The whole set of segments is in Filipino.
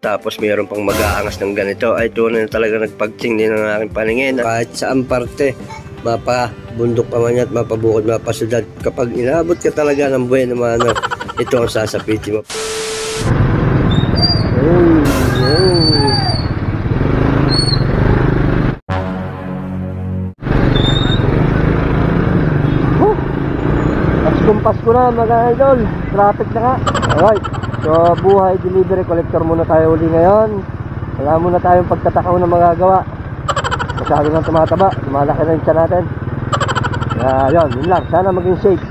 tapos mayroon pang mag-aangas ng ganito, ay tunay na talaga nagpagtingin ng aking paningin. Kahit saan parte, mapabundok pa man yan at mapabukod, mapasyudad, kapag inabot ka talaga ng buhay na mano, ito ang sasapitin mo. Pasko na mga idol, traffic na nga. Alright, so buhay delivery collector muna tayo uli ngayon. Wala muna tayong pagtatakaw na magagawa. Masyado nang tumataba, lumalaki na yung tiyan natin. Yun lang, sana maging safe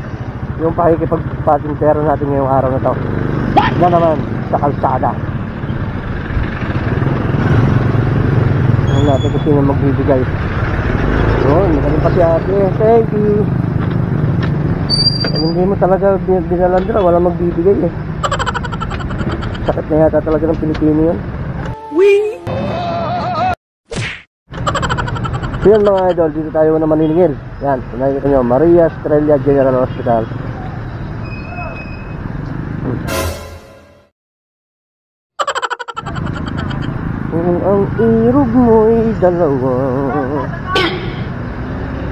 yung pakikipagpatintero natin ngayong araw na to. Na naman sa kalsada. Ano natin kung sino magbibigay. Yun, magaling pa si ate. Thank you. Hindi mo talaga binalandra, wala magbibigay eh. Sakit na yata talaga ng Pilipino yun. So yun mga idol, dito tayo na maniningil. Yan, nakikita nyo, Maria Estrella General Hospital. Kung ang irog mo'y dalawa,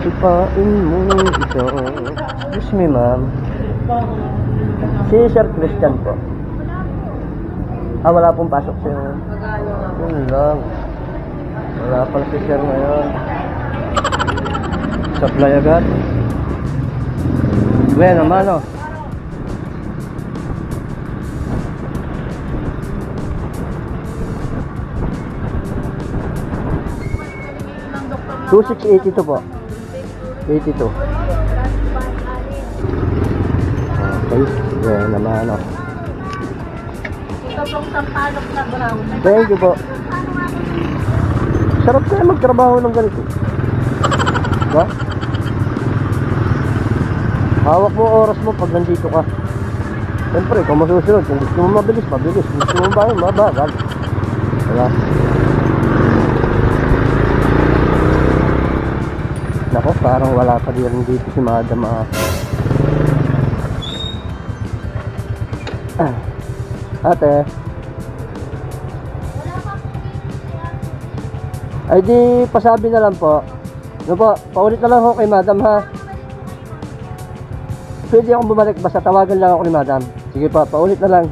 sipain mo ito. Excuse me, ma'am. Si Sir Christian po. Wala pong pasok siya. Yun lang. Wala pala si Sir ngayon. Supply agad. Bueno, mano. $2682 po. 82. Okay, yan naman ano. Ito pong sampalok na brown. Thank you po. Sarap kaya magtrabaho ng ganito. Diba? Hawak mo oras mo pag nandito ka. Siyempre, kung masusunod, kung gusto mo mabilis, mabilis. Kung gusto mo bahay, mabagal. Diba? Nako, parang wala pa din dito si Madam. Ate. Ay di, pasabi na lang po. No po, paulit na lang ako kay Madam ha. Pwede akong bumalik, basta tawagan lang ako ni Madam. Sige pa, paulit na lang.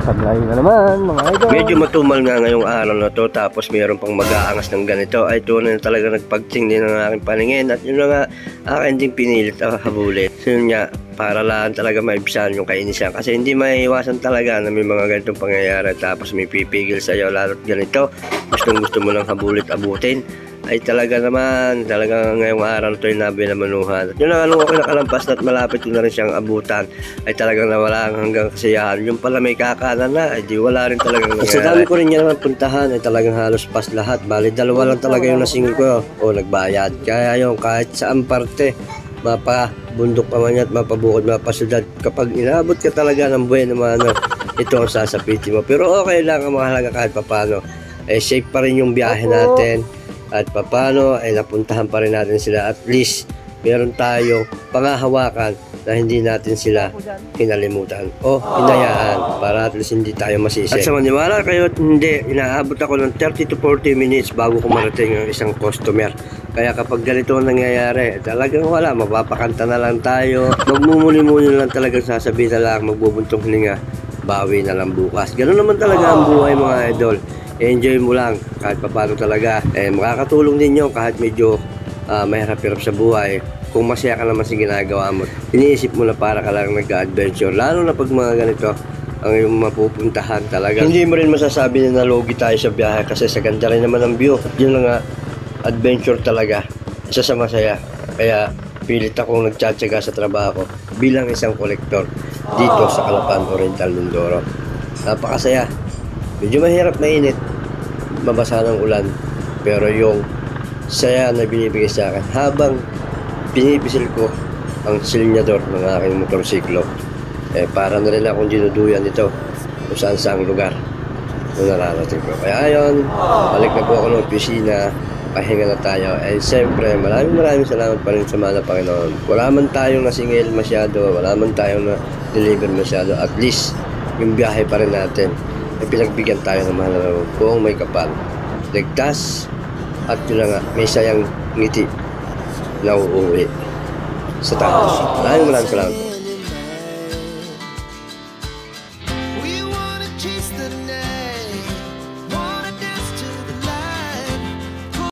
Sablay na naman mga idol. Medyo matumal nga ngayong araw na to, tapos mayroon pang mag-aangas ng ganito, ay tunay na talaga nagpagtingin ng aking paningin. At yun na nga, akin din pinilit habulin. So yun nga, para lang talaga maibisan yung kainisan, kasi hindi maiiwasan talaga na may mga ganitong pangyayari, tapos may pipigil sa'yo lalo't ganito, gusto mo lang abutin, ay talaga naman, talaga ngayong araw na ito yung nabinamanuhan. Yun ang anong ako nakalampas na at malapit ko na rin siyang abutan, ay talagang nawala hanggang kasiyahan. Yung pala may kakanan na, ay di wala rin talagang nangyari. Sa dami ko rin niya naman puntahan, ay talagang halos pas lahat. Bali, dalawa lang talaga yung nasingil ko o nagbayad. Kaya yung kahit saan parte, mapabundok pa man yan at mapabukod, mapasyudad, kapag inabot ka talaga ng buhay na mano, ito ang sasapitin mo. Pero okay lang, ang mahalaga kahit papano, eh safe pa rin yung biyahe natin. At papano ay napuntahan pa rin natin sila. At least meron tayo pangahawakan na hindi natin sila kinalimutan o hinayaan, para at least hindi tayo masisi. At sa maniwala kayo at hindi, inaabot ako ng 30 to 40 minutes bago ko marating ang isang customer. Kaya kapag ganito ang nangyayari, talagang wala, mapapakanta na lang tayo, magmumuli-muli lang talagang sasabihin na lang, magbubuntong hininga, bawi na lang bukas. Ganun naman talaga ang buhay mga idol. Enjoy mo lang kahit paano talaga. Makakatulong din yun kahit medyo mahirap-hirap sa buhay. Kung masaya ka naman sa ginagawa mo, iniisip mo na para ka lang nag-adventure. Lalo na pag mga ganito ang iyong mapupuntahan talaga. Hindi mo rin masasabi na nalugi tayo sa biyahe kasi sa ganda rin naman ang view. Yun lang nga, adventure talaga. Isa sa masaya. Kaya pilit akong nagtsatsaga sa trabaho ko bilang isang kolektor dito sa Calapan Oriental, Mindoro. Napakasaya. Medyo mahirap, mainit, mabasa ng ulan, pero yung saya na binibigay sa akin habang pinipisil ko ang silinyador ng aking motorsiklo, para na rin akong dinuduyan ito kung saan saang lugar na nararating ko. Kaya ayon, balik na po ako ng opisina, pahinga na tayo. Siyempre, maraming salamat pa rin sa mga Panginoon. Wala man tayong nasingil masyado, wala man tayong na-deliver masyado, at least yung biyahe pa rin natin ay pinagbigyan tayo ng mahal na Lord kung may kapal, ligtas, at yun na nga, may sayang ngiti na uuwi sa taas. Maraming salamat.